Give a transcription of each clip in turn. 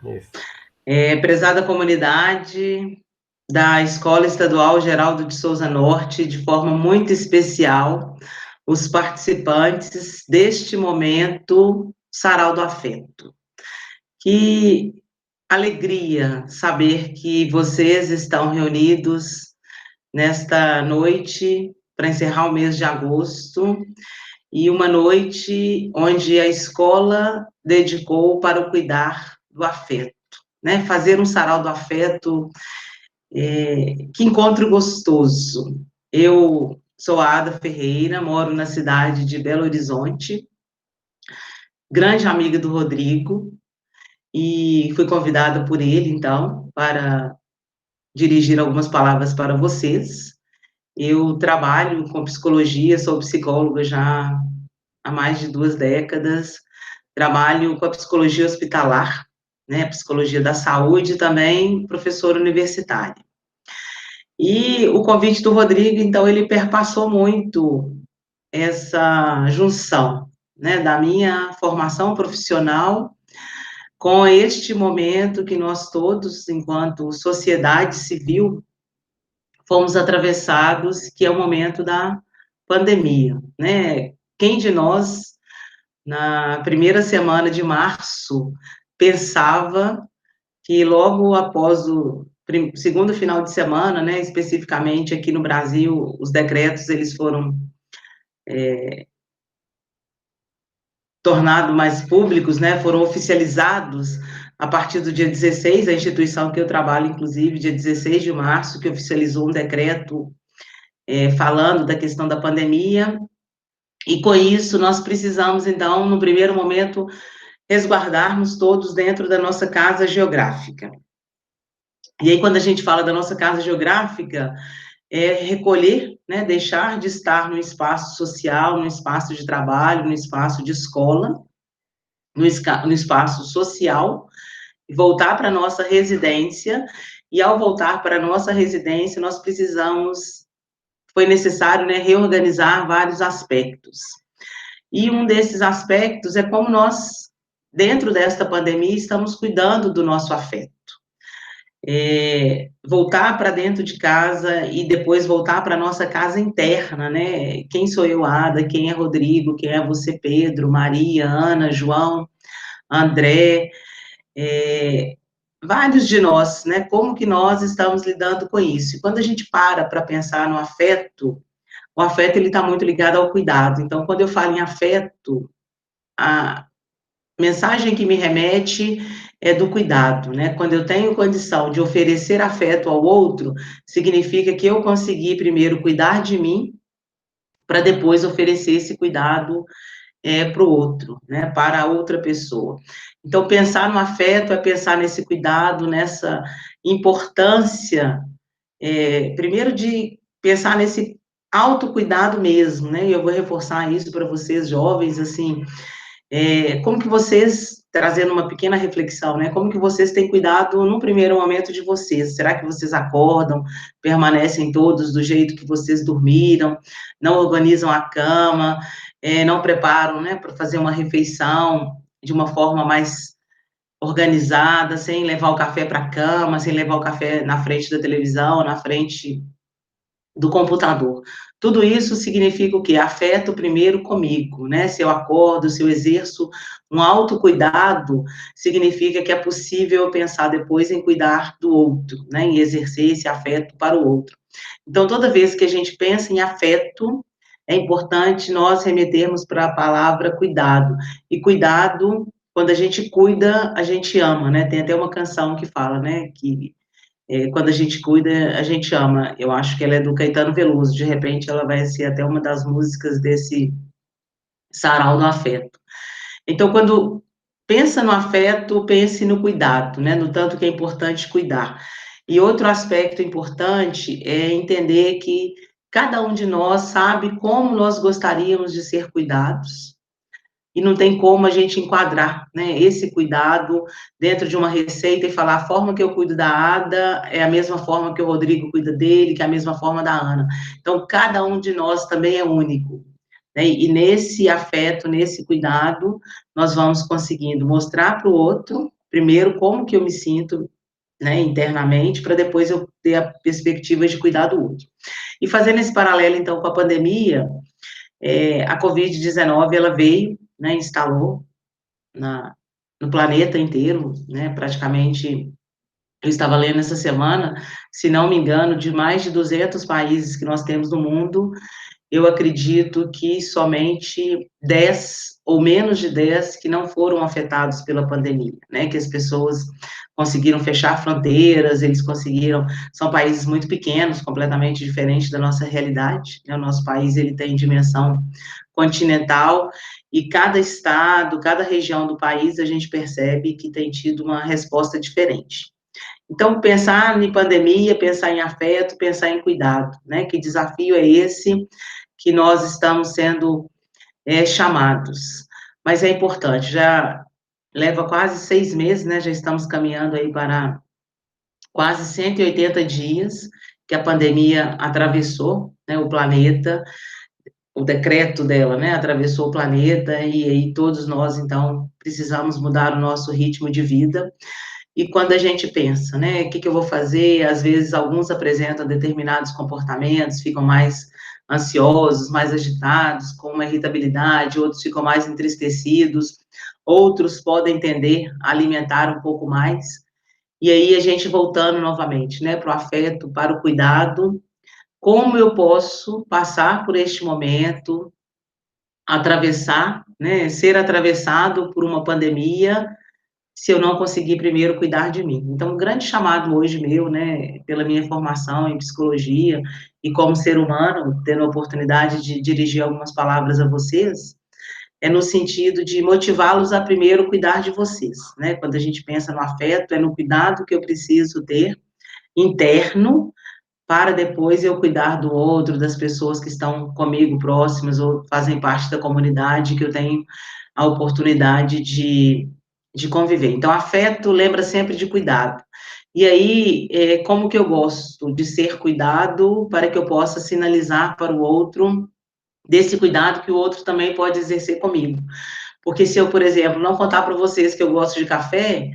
Isso. Prezada comunidade da Escola Estadual Geraldo de Souza Norte, de forma muito especial, os participantes deste momento Sarau do Afeto. Que alegria saber que vocês estão reunidos nesta noite para encerrar o mês de agosto, e uma noite onde a escola dedicou para o cuidar do afeto, né? Fazer um sarau do afeto, que encontro gostoso. Eu sou a Ada Ferreira, moro na cidade de Belo Horizonte, grande amiga do Rodrigo, e fui convidada por ele, então, para dirigir algumas palavras para vocês. Eu trabalho com psicologia, sou psicóloga já há mais de 2 décadas, trabalho com a psicologia hospitalar, né, psicologia da saúde e também professora universitária. E o convite do Rodrigo, então, ele perpassou muito essa junção, né, da minha formação profissional com este momento que nós todos, enquanto sociedade civil, fomos atravessados, que é o momento da pandemia, né? Quem de nós, na primeira semana de março, pensava que logo após o segundo final de semana, né, especificamente aqui no Brasil, os decretos eles foram tornados mais públicos, né, foram oficializados a partir do dia 16, a instituição que eu trabalho, inclusive, dia 16 de março, que oficializou um decreto falando da questão da pandemia, e com isso nós precisamos, então, no primeiro momento, resguardarmos todos dentro da nossa casa geográfica. E aí, quando a gente fala da nossa casa geográfica, é recolher, né, deixar de estar no espaço social, no espaço de trabalho, no espaço de escola, no espaço social, e voltar para a nossa residência, e ao voltar para a nossa residência, nós precisamos, foi necessário, né, reorganizar vários aspectos. E um desses aspectos é como nós, dentro desta pandemia, estamos cuidando do nosso afeto. Voltar para dentro de casa e depois voltar para a nossa casa interna, né? Quem sou eu, Ada? Quem é Rodrigo? Quem é você, Pedro, Maria, Ana, João, André? Vários de nós, né? Como que nós estamos lidando com isso? E quando a gente para pensar no afeto, o afeto ele está muito ligado ao cuidado. Então, quando eu falo em afeto, a mensagem que me remete é do cuidado, né? Quando eu tenho condição de oferecer afeto ao outro, significa que eu consegui primeiro cuidar de mim, para depois oferecer esse cuidado para o outro, né? Para a outra pessoa. Então, pensar no afeto é pensar nesse cuidado, nessa importância, primeiro de pensar nesse autocuidado mesmo, né? E eu vou reforçar isso para vocês jovens, assim, como que vocês, trazendo uma pequena reflexão, né, como que vocês têm cuidado no primeiro momento de vocês? Será que vocês acordam, permanecem todos do jeito que vocês dormiram, não organizam a cama, não preparam, né, para fazer uma refeição de uma forma mais organizada, sem levar o café para a cama, sem levar o café na frente da televisão, na frente do computador. Tudo isso significa o quê? Afeto primeiro comigo, né? Se eu acordo, se eu exerço um autocuidado, significa que é possível eu pensar depois em cuidar do outro, né? Em exercer esse afeto para o outro. Então, toda vez que a gente pensa em afeto, é importante nós remetermos para a palavra cuidado. E cuidado, quando a gente cuida, a gente ama, né? Tem até uma canção que fala, né? Que quando a gente cuida, a gente ama. Eu acho que ela é do Caetano Veloso, de repente ela vai ser até uma das músicas desse sarau do afeto. Então, quando pensa no afeto, pense no cuidado, né, no tanto que é importante cuidar. E outro aspecto importante é entender que cada um de nós sabe como nós gostaríamos de ser cuidados, e não tem como a gente enquadrar, né, esse cuidado dentro de uma receita e falar a forma que eu cuido da Ada é a mesma forma que o Rodrigo cuida dele, que é a mesma forma da Ana. Então, cada um de nós também é único, né, nesse afeto, nesse cuidado, nós vamos conseguindo mostrar para o outro primeiro como que eu me sinto, né, internamente, para depois eu ter a perspectiva de cuidar do outro. E fazendo esse paralelo, então, com a pandemia, a Covid-19, ela veio, né, instalou na, no planeta inteiro, né, praticamente, eu estava lendo essa semana, se não me engano, de mais de 200 países que nós temos no mundo, eu acredito que somente 10 ou menos de 10 que não foram afetados pela pandemia, né, que as pessoas conseguiram fechar fronteiras, eles conseguiram, são países muito pequenos, completamente diferentes da nossa realidade, né, o nosso país, ele tem dimensão continental, e cada estado, cada região do país, a gente percebe que tem tido uma resposta diferente. Então, pensar em pandemia, pensar em afeto, pensar em cuidado, né, que desafio é esse que nós estamos sendo chamados. Mas é importante, já leva quase 6 meses, né, já estamos caminhando aí para quase 180 dias que a pandemia atravessou, né, o planeta, o decreto dela, né, atravessou o planeta, e aí todos nós, então, precisamos mudar o nosso ritmo de vida. E quando a gente pensa, né, o que que eu vou fazer, às vezes alguns apresentam determinados comportamentos, ficam mais ansiosos, mais agitados, com uma irritabilidade, outros ficam mais entristecidos, outros podem tender a alimentar um pouco mais. E aí a gente voltando novamente, né, para o afeto, para o cuidado, como eu posso passar por este momento, atravessar, né, ser atravessado por uma pandemia, se eu não conseguir primeiro cuidar de mim. Então, um grande chamado hoje meu, né, pela minha formação em psicologia e como ser humano, tendo a oportunidade de dirigir algumas palavras a vocês, é no sentido de motivá-los a primeiro cuidar de vocês, né? Quando a gente pensa no afeto, é no cuidado que eu preciso ter interno para depois eu cuidar do outro, das pessoas que estão comigo próximas ou fazem parte da comunidade que eu tenho a oportunidade de conviver. Então, afeto lembra sempre de cuidado. E aí, como que eu gosto de ser cuidado para que eu possa sinalizar para o outro desse cuidado que o outro também pode exercer comigo. Porque se eu, por exemplo, não contar para vocês que eu gosto de café,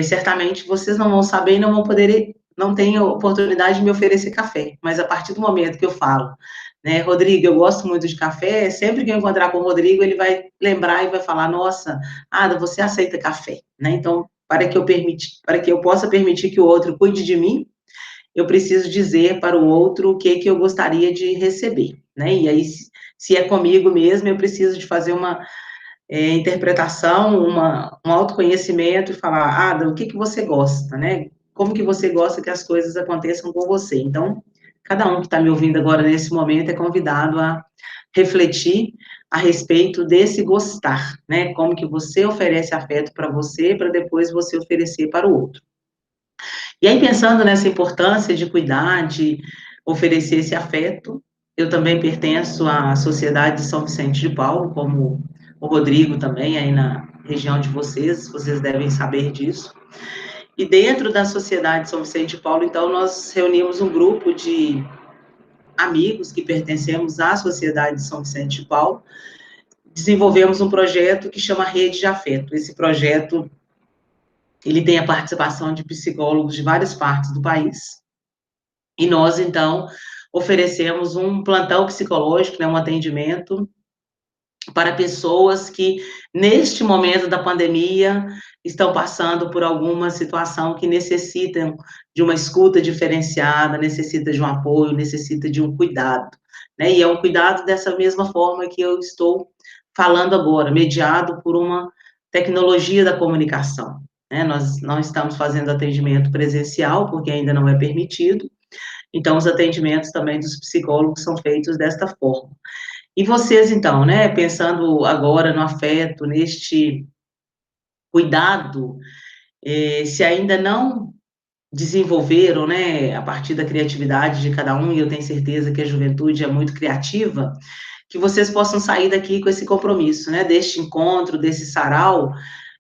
certamente vocês não vão saber e não vão poder, não têm a oportunidade de me oferecer café. Mas a partir do momento que eu falo, né, Rodrigo, eu gosto muito de café, sempre que eu encontrar com o Rodrigo, ele vai lembrar e vai falar, nossa, Ada, você aceita café, né? Então, para que eu possa permitir que o outro cuide de mim, eu preciso dizer para o outro o que eu gostaria de receber, né? E aí, se é comigo mesmo, eu preciso de fazer uma interpretação, um autoconhecimento e falar, Ada, o que que você gosta, né? Como que você gosta que as coisas aconteçam com você? Então, cada um que está me ouvindo agora nesse momento é convidado a refletir a respeito desse gostar, né? Como que você oferece afeto para você, para depois você oferecer para o outro. E aí, pensando nessa importância de cuidar, de oferecer esse afeto, eu também pertenço à Sociedade de São Vicente de Paulo, como o Rodrigo também, aí na região de vocês devem saber disso. E dentro da Sociedade de São Vicente de Paulo, então, nós reunimos um grupo de amigos que pertencemos à Sociedade de São Vicente de Paulo, desenvolvemos um projeto que chama Rede de Afeto. Esse projeto, ele tem a participação de psicólogos de várias partes do país, e nós, então, oferecemos um plantão psicológico, né, um atendimento para pessoas que, neste momento da pandemia, estão passando por alguma situação que necessitam de uma escuta diferenciada, necessita de um apoio, necessita de um cuidado, né? E é um cuidado dessa mesma forma que eu estou falando agora, mediado por uma tecnologia da comunicação, né? Nós não estamos fazendo atendimento presencial, porque ainda não é permitido, então os atendimentos também dos psicólogos são feitos desta forma. E vocês, então, né, pensando agora no afeto, neste cuidado, se ainda não desenvolveram, né, a partir da criatividade de cada um, e eu tenho certeza que a juventude é muito criativa, que vocês possam sair daqui com esse compromisso, né, deste encontro, desse sarau,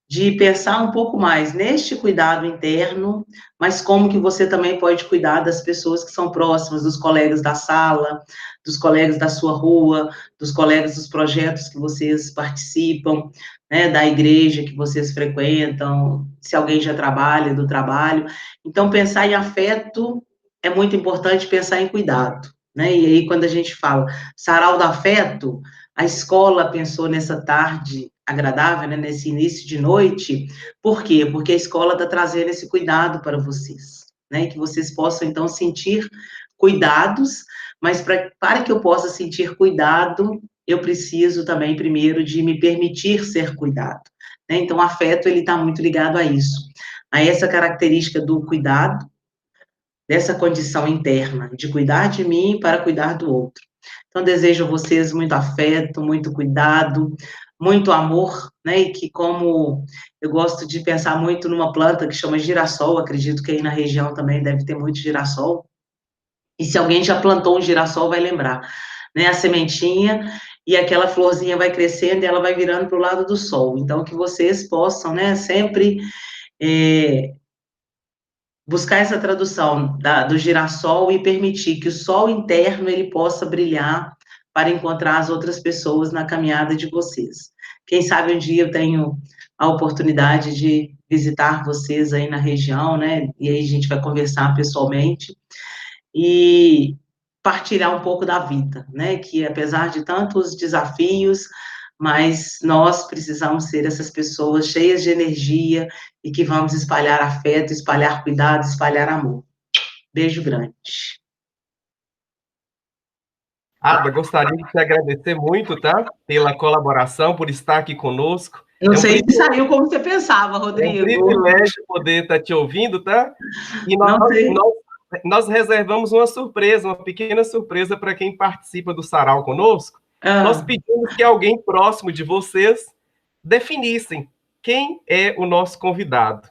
de pensar um pouco mais neste cuidado interno, mas como que você também pode cuidar das pessoas que são próximas, dos colegas da sala, dos colegas da sua rua, dos colegas dos projetos que vocês participam, né, da igreja que vocês frequentam, se alguém já trabalha, do trabalho. Então, pensar em afeto é muito importante pensar em cuidado, né? E aí, quando a gente fala sarau do afeto, a escola pensou nessa tarde agradável, né, nesse início de noite, por quê? Porque a escola está trazendo esse cuidado para vocês, né, e que vocês possam, então, sentir cuidados, mas para que eu possa sentir cuidado, eu preciso também, primeiro, de me permitir ser cuidado, né, então, o afeto, ele está muito ligado a isso, a essa característica do cuidado, dessa condição interna, de cuidar de mim para cuidar do outro. Então, desejo a vocês muito afeto, muito cuidado, muito amor, né? E que, como eu gosto de pensar muito numa planta que chama girassol, acredito que aí na região também deve ter muito girassol. E se alguém já plantou um girassol, vai lembrar, né? A sementinha e aquela florzinha vai crescendo e ela vai virando para o lado do sol. Então, que vocês possam, né? Sempre buscar essa tradução do girassol e permitir que o sol interno ele possa brilhar para encontrar as outras pessoas na caminhada de vocês. Quem sabe um dia eu tenho a oportunidade de visitar vocês aí na região, né? E aí a gente vai conversar pessoalmente e partilhar um pouco da vida, né? Que apesar de tantos desafios, mas nós precisamos ser essas pessoas cheias de energia e que vamos espalhar afeto, espalhar cuidado, espalhar amor. Beijo grande. Ada, gostaria de te agradecer muito, tá? Pela colaboração, por estar aqui conosco. Não sei se saiu como você pensava, É um Rodrigo. privilégio poder estar te ouvindo, tá? E Não sei. nós reservamos uma surpresa, uma pequena surpresa para quem participa do Sarau conosco. Nós Ah, pedimos que alguém próximo de vocês definissem quem é o nosso convidado.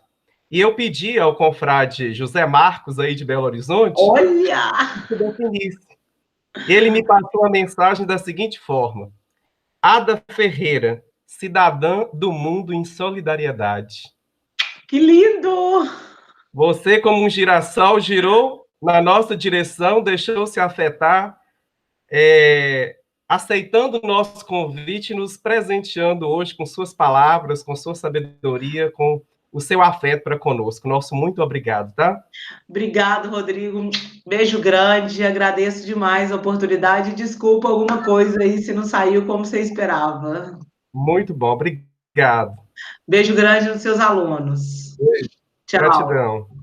E eu pedi ao confrade José Marcos, aí de Belo Horizonte, olha! que definisse. Ele me passou a mensagem da seguinte forma: Ada Ferreira, cidadã do mundo em solidariedade. Que lindo! Você, como um girassol, girou na nossa direção, deixou-se afetar, aceitando o nosso convite, nos presenteando hoje com suas palavras, com sua sabedoria, com o seu afeto para conosco. Nosso muito obrigado, tá? Obrigado, Rodrigo. Beijo grande, agradeço demais a oportunidade. Desculpa alguma coisa aí se não saiu como você esperava. Muito bom, obrigado. Beijo grande nos seus alunos. Tchau. Gratidão.